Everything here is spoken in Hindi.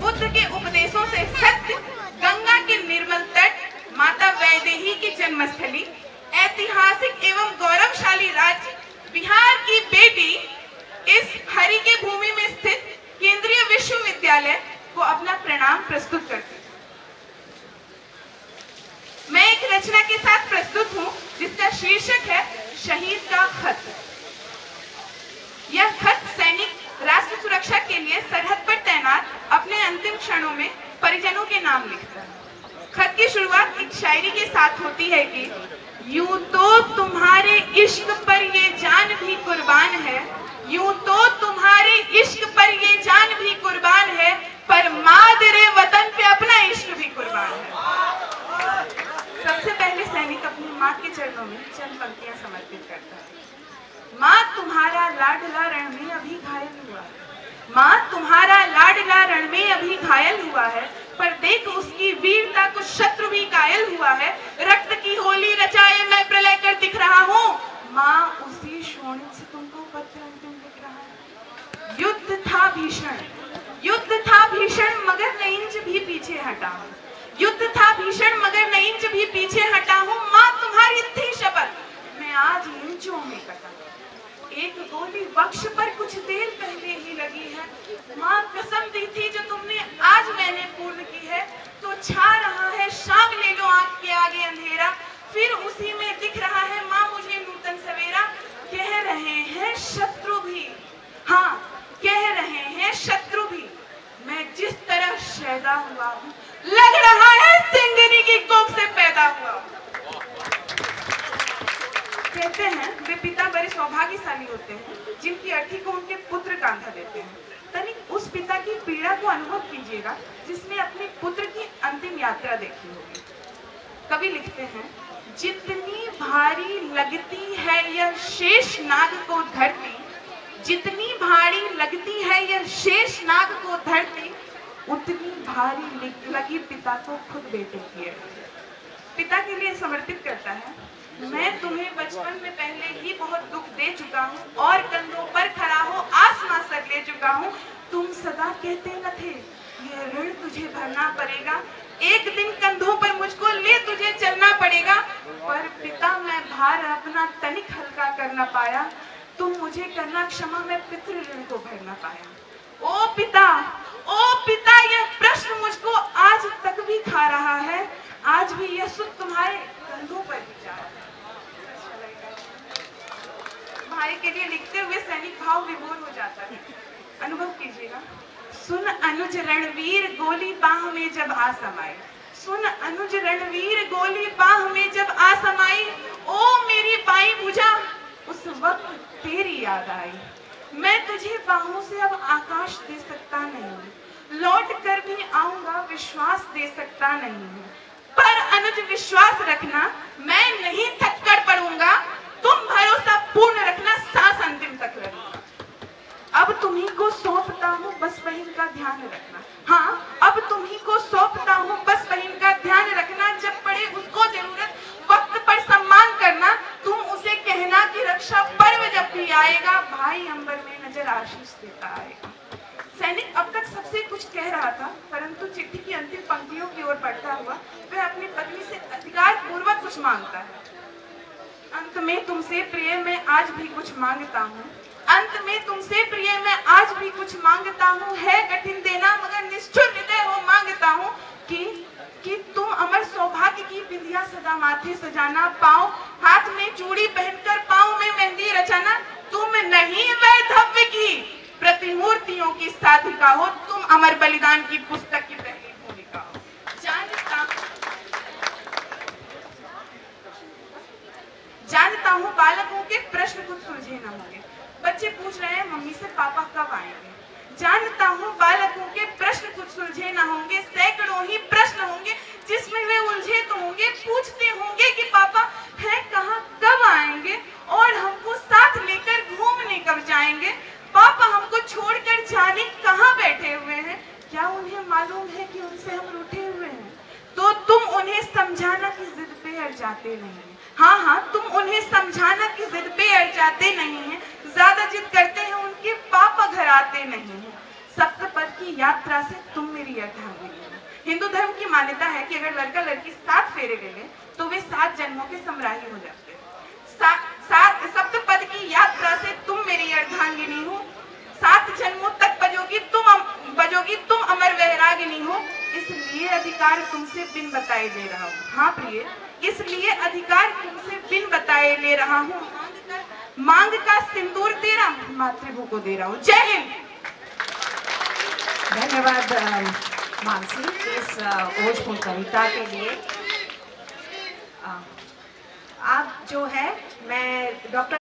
बुद्ध के उपदेशों से सत्य, गंगा के निर्मल तट, माता वैदेही की जन्मस्थली, ऐतिहासिक एवं गौरवशाली राज्य बिहार की बेटी इस हरि के भूमि में स्थित केंद्रीय विश्वविद्यालय को अपना प्रणाम प्रस्तुत करती हूँ। मैं एक रचना के साथ प्रस्तुत हूँ जिसका शीर्षक है शहीद का खत। यह खत सैनिक राष्ट्र सुरक्षा के लिए सरहद पर तैनात अपने अंतिम क्षणों में परिजनों के नाम लिखता है। खत की शुरुआत एक शायरी के साथ होती है कि यूं तो तुम्हारे इश्क पर ये जान भी कुर्बान है, यूं तो तुम्हारे इश्क पर ये जान भी कुर्बान है, पर मादरे वतन पे अपना इश्क भी कुर्बान है। सबसे पहले सैनिक अपनी माँ के चरणों में चंद पंक्तियां समर्पित करता है। माँ तुम्हारा लाडला रण में अभी घायल हुआ है, माँ तुम्हारा लाडला रण में अभी घायल हुआ है, पर देख उसकी वीरता को शत्रु भी कायल हुआ है। रक्त की होली रचाए मैं प्रलय कर दिख रहा हूँ, माँ उसी शोणित से तुमको पत्र अंतिम लिख रहा है। युद्ध था भीषण, युद्ध था भीषण मगर न इंच भी पीछे हटा हूँ, युद्ध था भीषण मगर न इंच भी पीछे हटा हूँ। माँ तुम्हारी थी शपथ मैं आज इंचों में कटा, एक गोली वक्ष पर कुछ देर पहले ही लगी है, माँ कसम दी थी जो तुमने आज मैंने पूर्ण की है। तो छा रहा है शाम ले लो आँख के आगे अंधेरा, फिर उसी में दिख रहा है माँ मुझे नूतन सवेरा। कह रहे हैं शत्रु भी, हाँ कह रहे हैं शत्रु भी, मैं जिस तरह शैदा हुआ हूँ लग रहा है सिंगनी की कोख से पैदा हुआ। कहते हैं वे पिता बड़े सौभाग्यशाली होते हैं जिनकी अर्थी को उनके पुत्र कांधा देते हैं। तनिक उस पिता की पीड़ा को अनुभव कीजिएगा जिसने अपने पुत्र की अंतिम यात्रा देखी होगी। कवि लिखते हैं जितनी भारी लगती है यह शेष नाग को धरती, जितनी भारी लगती है यह शेष नाग को धरती, उतनी भारी लगी पिता को खुद बेटे की। पिता के लिए समर्पित करता है मैं तुम्हें बचपन में पहले ही बहुत दुख दे चुका हूँ और कंधों पर खड़ा हो आसमां सर ले चुका हूँ। तुम सदा कहते न थे ये ऋण तुझे भरना पड़ेगा, एक दिन कंधों पर मुझको ले तुझे चलना पड़ेगा। पर पिता मैं भार अपना तनिक हल्का कर न पाया, तुम मुझे करना क्षमा मैं पितृ ऋण को भर न पाया। ओ पिता यह प्रश्न मुझको आज तक भी खा रहा है, आज भी यह सुख तुम्हारे कंधों पर भी जा रहा है। भाई के लिए लिखते हुए सैनिक भाव विभोर हो जाता है। अनुभव कीजिएगा। सुन अनुज रणवीर गोली बाह में जब आ समाई, सुन अनुज रणवीर गोली बाह में जब आ समाई, ओ मेरी बाई बुझा उस वक्त तेरी याद आई। मैं तुझे बाहों से अब आकाश दे सकता नहीं, लौट कर भी आऊंगा विश्वास दे सकता नहीं, पर अनुज विश्वास रखना मैं नहीं थक कर पड़ूंगा, तुम भरोसा पूर्ण रखना सांस अंतिम तक लगूंगा। अब तुम्ही को सौंपता हूँ बस बहन का ध्यान रखना, हाँ अब तुम्ही को सौंपता हूँ बस बहन का ध्यान रखना। जब पड़े उसको जरूरत वक्त पर सम्मान करना, तुम उसे कहना कि रक्षा पर्व जब भी आएगा भाई अंबर में नजर आशीष देता आएगा। सैनिक अब तक सबसे कुछ कह रहा था, परंतु चिट्ठी की अंतिम पंक्तियों की ओर बढ़ता हुआ वह अपनी पत्नी से अधिकार पूर्वक कुछ मांगता है। अंत में तुमसे प्रिय मैं आज भी कुछ मांगता हूँ, अंत में तुमसे प्रिय मैं आज भी कुछ मांगता हूँ। है कठिन देना मगर निष्ठुर हृदय हो मांगता हूँ कि तुम अमर सौभाग्य की बिंदिया सदा माथे सजाना, पाँव हाथ में चूड़ी पहनकर पाँव में मेहंदी रचाना। तुम नहीं वैधव्य की प्रतिमूर्तियों की साधिका हो, तुम अमर बलिदान की पुस्तक की पहली भूमिका हो। जानता हूँ बालकों के प्रश्न कुछ सुलझे न होंगे। बच्चे पूछ रहे हैं मम्मी से पापा कब आएंगे। जानता हूँ बालकों के प्रश्न कुछ सुलझे न होंगे, सैकड़ों ही प्रश्न होंगे जिसमें वे उलझे तो होंगे। पूछते होंगे कि पापा है कहाँ, कब आएंगे और हमको साथ लेकर घूमने कब जाएंगे। पापा हमको छोड़कर जाने कहाँ बैठे हुए हैं, क्या उन्हें मालूम है कि उनसे हम रूठे हुए हैं। तो तुम उन्हें समझाना कि जिद पे अड़ जाते नहीं हैं। हाँ तुम उन्हें समझाना कि जिद पे अड़ जाते नहीं हैं। पाते नहीं हो। सप्तपद की यात्रा से तुम मेरी अर्धांगिनी हो। हिंदू धर्म की मान्यता है कि अगर लड़का लड़की 7 फेरे ले लें तो वे 7 जन्मों के समराही हो जाते हैं। सप्तपद की यात्रा से तुम मेरी अर्धांगिनी हो। 7 जन्मों तक बजोगी तुम अमर वैरागिनी हो। इसलिए अधिकार तुमसे बिन बताए ले रहा हूँ। हाँ प्रिय, इसलिए अधिकार तुमसे बिन बताए ले रहा हूँ। मांग का सिंदूर तेरा मातृभू को दे रहा हूँ। जय हिंद। धन्यवाद मानसी इस ओजपूर्ण कविता के लिए। आप जो है मैं डॉक्टर